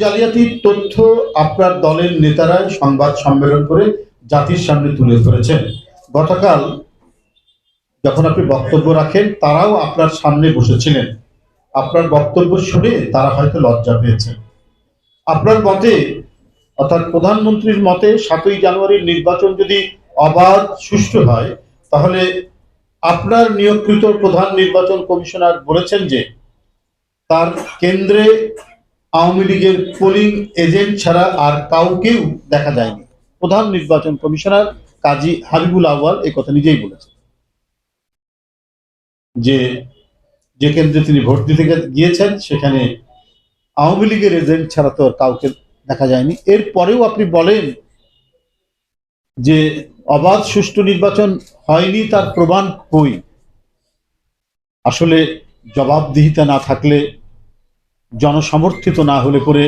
জালিয়াতির তথ্য আপনার দলের নেতারা সংবাদ সম্মেলন করে জাতির সামনে তুলে ধরেছেন। গতকাল যখন আপনি বক্তব্য রাখেন তারাও আপনার সামনে বসেছিলেন। আপনার বক্তব্য শুনে তারা হয়তো লজ্জা পেয়েছে। আপনার মতে, অর্থাৎ প্রধানমন্ত্রীর মতে ৭ই জানুয়ারির নির্বাচন যদি অবাধ সুষ্ঠু হয়, তাহলে আপনার নিয়োগকৃত প্রধান নির্বাচন কমিশনার বলেছেন যে তার কেন্দ্রে আওয়ামী লীগের পোলিং এজেন্ট ছাড়া আর কাউকেও দেখা যায়নি। প্রধান নির্বাচন কমিশনার কাজী হাবিবুল আউয়াল এই কথা নিজেই বলেছেন যে যে কেন্দ্রে তিনি ভোট দিতে গিয়েছেন সেখানে আওয়ামী লীগের এজেন্ট ছাড়া তো কাউকে দেখা যায়নি। এরপরেও আপনি বলেন যে অবাধ সুষ্ঠু নির্বাচন হয়নি, তার প্রমাণ কই? আসলে জবাবদিহিতা না থাকলে, জনসমর্থিত না হলে পরে